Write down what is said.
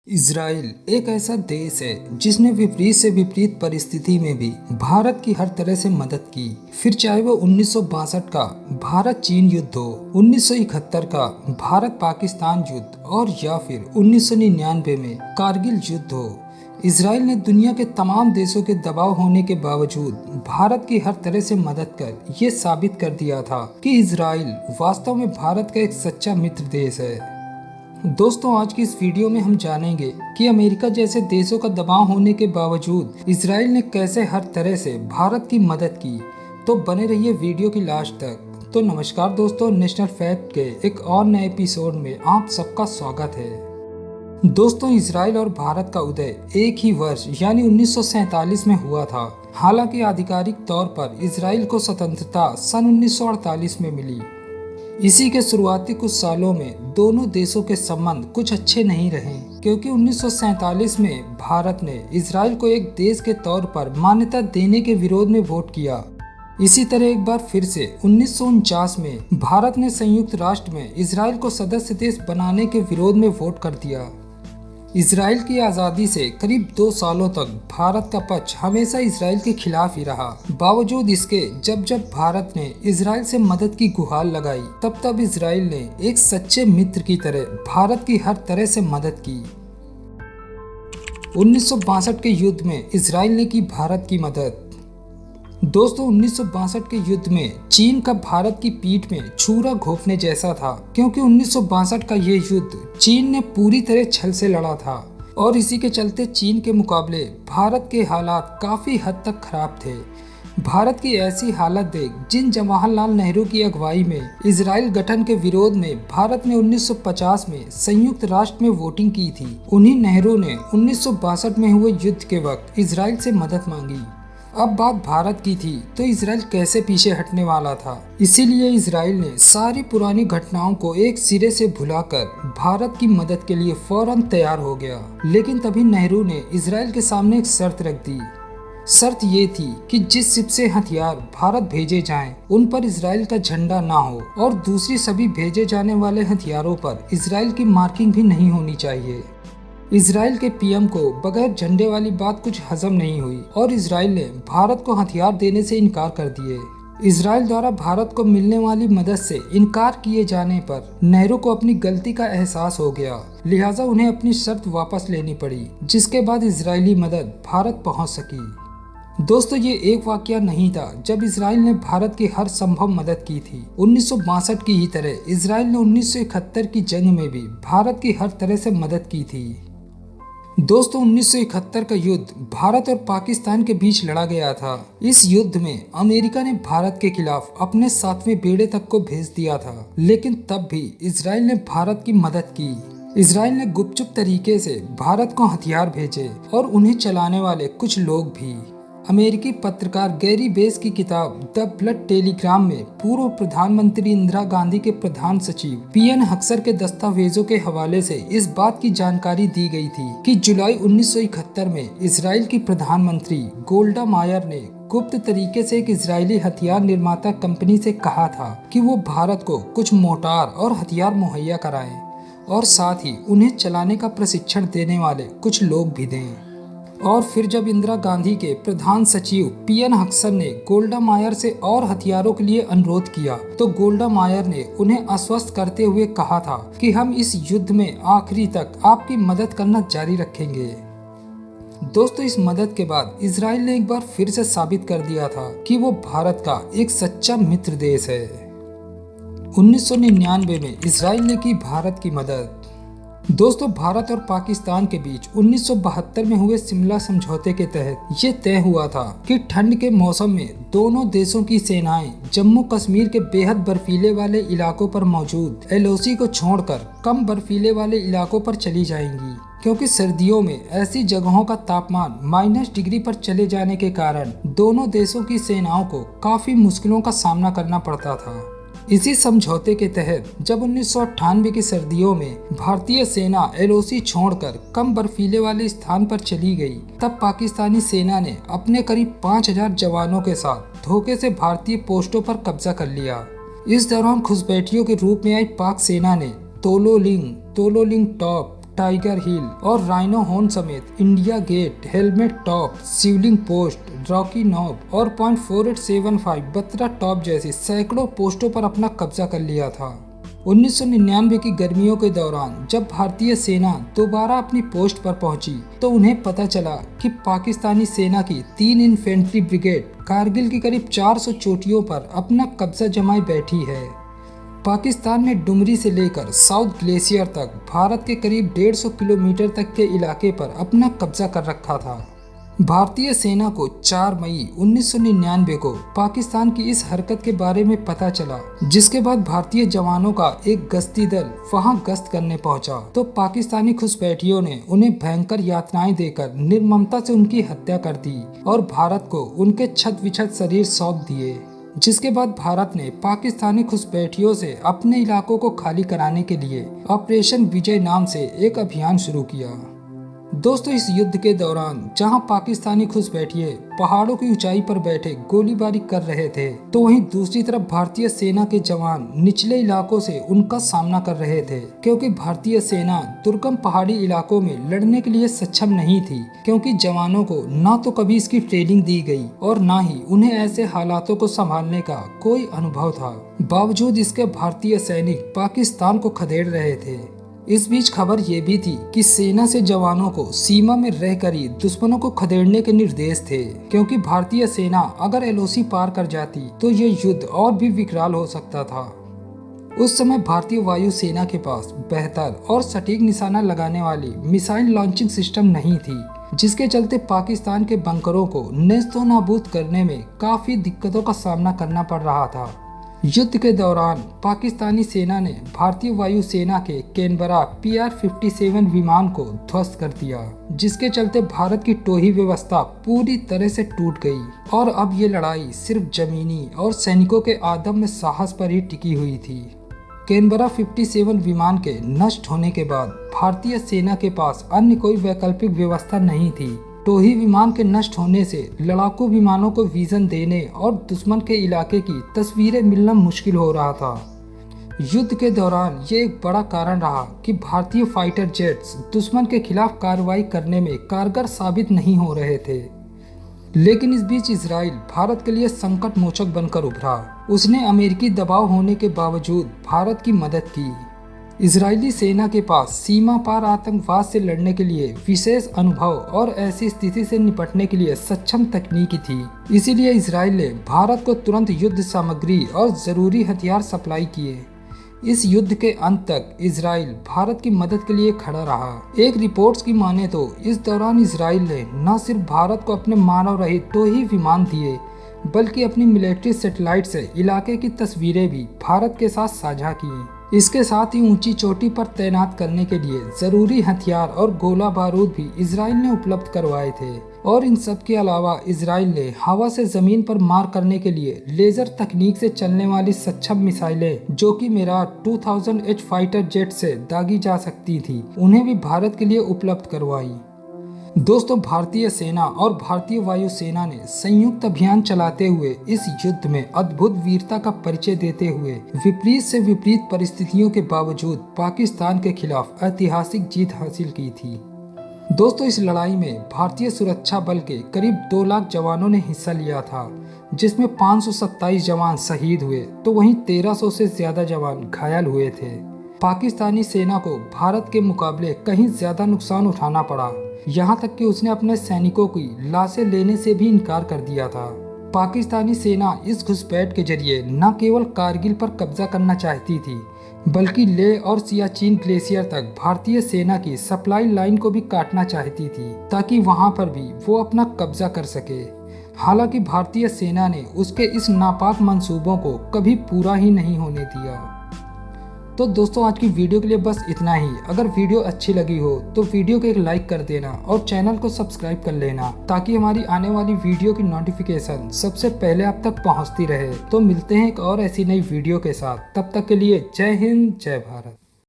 Israel एक ऐसा देश है जिसने विपरीत से विपरीत परिस्थिति में भी भारत की हर तरह से मदद की। फिर चाहे वो 1962 का भारत चीन युद्ध हो, 1971 का भारत पाकिस्तान युद्ध और या फिर 1999 में कारगिल युद्ध हो, इज़राइल ने दुनिया के तमाम देशों के दबाव होने के बावजूद भारत की हर तरह से मदद कर ये साबित कर दिया था कि इज़राइल वास्तव में भारत का एक सच्चा मित्र देश है। दोस्तों, आज की इस वीडियो में हम जानेंगे कि अमेरिका जैसे देशों का दबाव होने के बावजूद इज़राइल ने कैसे हर तरह से भारत की मदद की। तो बने रहिए वीडियो की लास्ट तक। तो नमस्कार दोस्तों, नेशनल फैक्ट के एक और नए एपिसोड में आप सबका स्वागत है। दोस्तों, इज़राइल और भारत का उदय एक ही वर्ष यानी 1947 में हुआ था। हालांकि आधिकारिक तौर पर इज़राइल को स्वतंत्रता सन 1948 में मिली। इसी के शुरुआती कुछ सालों में दोनों देशों के संबंध कुछ अच्छे नहीं रहे, क्योंकि 1947 में भारत ने इज़राइल को एक देश के तौर पर मान्यता देने के विरोध में वोट किया। इसी तरह एक बार फिर से 1949 में भारत ने संयुक्त राष्ट्र में इज़राइल को सदस्य देश बनाने के विरोध में वोट कर दिया। इज़राइल की आज़ादी से करीब 2 सालों तक भारत का पक्ष हमेशा इज़राइल के खिलाफ ही रहा। बावजूद इसके जब जब भारत ने इज़राइल से मदद की गुहार लगाई, तब तब इज़राइल ने एक सच्चे मित्र की तरह भारत की हर तरह से मदद की। 1962 के युद्ध में इज़राइल ने की भारत की मदद। दोस्तों, 1962 के युद्ध में चीन का भारत की पीठ में छुरा घोंपने जैसा था, क्योंकि 1962 का ये युद्ध चीन ने पूरी तरह छल से लड़ा था और इसी के चलते चीन के मुकाबले भारत के हालात काफी हद तक खराब थे। भारत की ऐसी हालत देख जिन जवाहरलाल नेहरू की अगुवाई में इज़राइल गठन के विरोध में भारत ने 1950 में संयुक्त राष्ट्र में वोटिंग की थी, उन्हीं नेहरू ने 1962 में हुए युद्ध के वक्त इज़राइल से मदद मांगी। अब बात भारत की थी तो इज़राइल कैसे पीछे हटने वाला था। इसीलिए इज़राइल ने सारी पुरानी घटनाओं को एक सिरे से भुलाकर भारत की मदद के लिए फौरन तैयार हो गया। लेकिन तभी नेहरू ने इज़राइल के सामने एक शर्त रख दी। शर्त ये थी कि जिस शिप से हथियार भारत भेजे जाएं, उन पर इज़राइल का झंडा ना हो और दूसरी सभी भेजे जाने वाले हथियारों पर इज़राइल की मार्किंग भी नहीं होनी चाहिए। इज़राइल के पीएम को बगैर झंडे वाली बात कुछ हजम नहीं हुई और इज़राइल ने भारत को हथियार देने से इनकार कर दिए। इज़राइल द्वारा भारत को मिलने वाली मदद से इनकार किए जाने पर नेहरू को अपनी गलती का एहसास हो गया, लिहाजा उन्हें अपनी शर्त वापस लेनी पड़ी, जिसके बाद इज़राइली मदद भारत पहुंच सकी। दोस्तों, ये एक वाकया नहीं था जब इज़राइल ने भारत की हर संभव मदद की थी। 1962 की ही तरह इज़राइल ने 1971 की जंग में भी भारत की हर तरह से मदद की थी। दोस्तों, 1971 का युद्ध भारत और पाकिस्तान के बीच लड़ा गया था। इस युद्ध में अमेरिका ने भारत के खिलाफ अपने 7वें बेड़े तक को भेज दिया था, लेकिन तब भी इज़राइल ने भारत की मदद की। इज़राइल ने गुपचुप तरीके से भारत को हथियार भेजे और उन्हें चलाने वाले कुछ लोग भी। अमेरिकी पत्रकार गैरी बेस की किताब द ब्लड टेलीग्राम में पूर्व प्रधानमंत्री इंदिरा गांधी के प्रधान सचिव पीएन हक्सर के दस्तावेजों के हवाले से इस बात की जानकारी दी गई थी कि जुलाई 1971 में इज़राइल की प्रधानमंत्री गोल्डा मायर ने गुप्त तरीके से एक इज़राइली हथियार निर्माता कंपनी से कहा था कि वो भारत को कुछ मोर्टार और हथियार मुहैया कराएं और साथ ही उन्हें चलाने का प्रशिक्षण देने वाले कुछ लोग भी दें। और फिर जब इंदिरा गांधी के प्रधान सचिव पीएन हक्सर ने गोल्डा मायर से और हथियारों के लिए अनुरोध किया, तो गोल्डा मायर ने उन्हें आश्वस्त करते हुए कहा था कि हम इस युद्ध में आखिरी तक आपकी मदद करना जारी रखेंगे। दोस्तों, इस मदद के बाद इज़राइल ने एक बार फिर से साबित कर दिया था कि वो भारत का एक सच्चा मित्र देश है। 1999 में इज़राइल ने की भारत की मदद। दोस्तों, भारत और पाकिस्तान के बीच 1972 में हुए शिमला समझौते के तहत ये तय हुआ था कि ठंड के मौसम में दोनों देशों की सेनाएं जम्मू कश्मीर के बेहद बर्फीले वाले इलाकों पर मौजूद एलओसी को छोड़कर कम बर्फीले वाले इलाकों पर चली जाएंगी, क्योंकि सर्दियों में ऐसी जगहों का तापमान -डिग्री पर चले जाने के कारण दोनों देशों की सेनाओं को काफी मुश्किलों का सामना करना पड़ता था। इसी समझौते के तहत जब 1998 की सर्दियों में भारतीय सेना एलओसी छोड़कर कम बर्फीले वाले स्थान पर चली गई, तब पाकिस्तानी सेना ने अपने करीब 5000 जवानों के साथ धोखे से भारतीय पोस्टों पर कब्जा कर लिया। इस दौरान घुसपैठियों के रूप में आई पाक सेना ने तोलोलिंग टॉप, टाइगर हिल और राइनो हॉर्न समेत इंडिया गेट, हेलमेट टॉप, शिवलिंग पोस्ट, रॉकी नॉब और .4875 बत्रा टॉप जैसी सैकड़ों पोस्टों पर अपना कब्जा कर लिया था। 1999 की गर्मियों के दौरान जब भारतीय सेना दोबारा अपनी पोस्ट पर पहुंची तो उन्हें पता चला कि पाकिस्तानी सेना की 3 इन्फेंट्री ब्रिगेड कारगिल की करीब 400 चोटियों पर अपना कब्जा जमाए बैठी है। पाकिस्तान ने डुमरी से लेकर साउथ ग्लेशियर तक भारत के करीब 150 किलोमीटर तक के इलाके पर अपना कब्जा कर रखा था। भारतीय सेना को 4 मई 1999 को पाकिस्तान की इस हरकत के बारे में पता चला, जिसके बाद भारतीय जवानों का एक गश्ती दल वहां गश्त करने पहुंचा तो पाकिस्तानी घुसपैठियों ने उन्हें भयंकर यातनाएं देकर निर्ममता से उनकी हत्या कर दी और भारत को उनके छत विछत शरीर सौंप दिए। जिसके बाद भारत ने पाकिस्तानी घुसपैठियों से अपने इलाकों को खाली कराने के लिए ऑपरेशन विजय नाम से एक अभियान शुरू किया। दोस्तों, इस युद्ध के दौरान जहां पाकिस्तानी घुसपैठिए पहाड़ों की ऊंचाई पर बैठे गोलीबारी कर रहे थे तो वहीं दूसरी तरफ भारतीय सेना के जवान निचले इलाकों से उनका सामना कर रहे थे, क्योंकि भारतीय सेना दुर्गम पहाड़ी इलाकों में लड़ने के लिए सक्षम नहीं थी, क्योंकि जवानों को ना तो कभी इसकी ट्रेनिंग दी गई और ना ही उन्हें ऐसे हालातों को संभालने का कोई अनुभव था। बावजूद इसके भारतीय सैनिक पाकिस्तान को खदेड़ रहे थे। इस बीच खबर ये भी थी कि सेना से जवानों को सीमा में रहकर ही दुश्मनों को खदेड़ने के निर्देश थे, क्योंकि भारतीय सेना अगर एलओसी पार कर जाती तो ये युद्ध और भी विकराल हो सकता था। उस समय भारतीय वायु सेना के पास बेहतर और सटीक निशाना लगाने वाली मिसाइल लॉन्चिंग सिस्टम नहीं थी, जिसके चलते पाकिस्तान के बंकरों को नेस्तो नाबूद करने में काफी दिक्कतों का सामना करना पड़ रहा था। युद्ध के दौरान पाकिस्तानी सेना ने भारतीय वायु सेना के कैनबरा PR-57 विमान को ध्वस्त कर दिया, जिसके चलते भारत की टोही व्यवस्था पूरी तरह से टूट गई और अब ये लड़ाई सिर्फ जमीनी और सैनिकों के आदम्य साहस पर ही टिकी हुई थी। कैनबरा 57 विमान के नष्ट होने के बाद भारतीय सेना के पास अन्य कोई वैकल्पिक व्यवस्था नहीं थी। टोही विमान के नष्ट होने से लड़ाकू विमानों को विजन देने और दुश्मन के इलाके की तस्वीरें मिलना मुश्किल हो रहा था। युद्ध के दौरान ये एक बड़ा कारण रहा कि भारतीय फाइटर जेट्स दुश्मन के खिलाफ कार्रवाई करने में कारगर साबित नहीं हो रहे थे। लेकिन इस बीच इजराइल भारत के लिए संकट मोचक बनकर उभरा। उसने अमेरिकी दबाव होने के बावजूद भारत की मदद की। इजरायली सेना के पास सीमा पार आतंकवाद से लड़ने के लिए विशेष अनुभव और ऐसी स्थिति से निपटने के लिए सक्षम तकनीकी थी। इसीलिए इजराइल ने भारत को तुरंत युद्ध सामग्री और जरूरी हथियार सप्लाई किए। इस युद्ध के अंत तक इजराइल भारत की मदद के लिए खड़ा रहा। एक रिपोर्ट्स की माने तो इस दौरान इजराइल ने न सिर्फ भारत को अपने मानव रहित टोही विमान दिए, बल्कि अपनी मिलिट्री सैटेलाइट से इलाके की तस्वीरें भी भारत के साथ साझा की। इसके साथ ही ऊंची चोटी पर तैनात करने के लिए जरूरी हथियार और गोला बारूद भी इजराइल ने उपलब्ध करवाए थे। और इन सब के अलावा इजराइल ने हवा से जमीन पर मार करने के लिए लेजर तकनीक से चलने वाली सक्षम मिसाइलें, जो कि मिराज 2000H फाइटर जेट से दागी जा सकती थी, उन्हें भी भारत के लिए उपलब्ध करवाई। दोस्तों, भारतीय सेना और भारतीय वायु सेना ने संयुक्त अभियान चलाते हुए इस युद्ध में अद्भुत वीरता का परिचय देते हुए विपरीत से विपरीत परिस्थितियों के बावजूद पाकिस्तान के खिलाफ ऐतिहासिक जीत हासिल की थी। दोस्तों, इस लड़ाई में भारतीय सुरक्षा बल के करीब 2 लाख जवानों ने हिस्सा लिया था, जिसमें 527 जवान शहीद हुए तो वहीं 1300 से ज्यादा जवान घायल हुए थे। पाकिस्तानी सेना को भारत के मुकाबले कहीं ज्यादा नुकसान उठाना पड़ा, यहाँ तक कि उसने अपने सैनिकों की लाशें लेने से भी इनकार कर दिया था। पाकिस्तानी सेना इस घुसपैठ के जरिए न केवल कारगिल पर कब्जा करना चाहती थी, बल्कि लेह और सियाचिन ग्लेशियर तक भारतीय सेना की सप्लाई लाइन को भी काटना चाहती थी, ताकि वहां पर भी वो अपना कब्जा कर सके। हालांकि भारतीय सेना ने उसके इस नापाक मंसूबों को कभी पूरा ही नहीं होने दिया। तो दोस्तों, आज की वीडियो के लिए बस इतना ही। अगर वीडियो अच्छी लगी हो तो वीडियो को एक लाइक कर देना और चैनल को सब्सक्राइब कर लेना, ताकि हमारी आने वाली वीडियो की नोटिफिकेशन सबसे पहले आप तक पहुंचती रहे। तो मिलते हैं एक और ऐसी नई वीडियो के साथ। तब तक के लिए जय हिंद, जय भारत।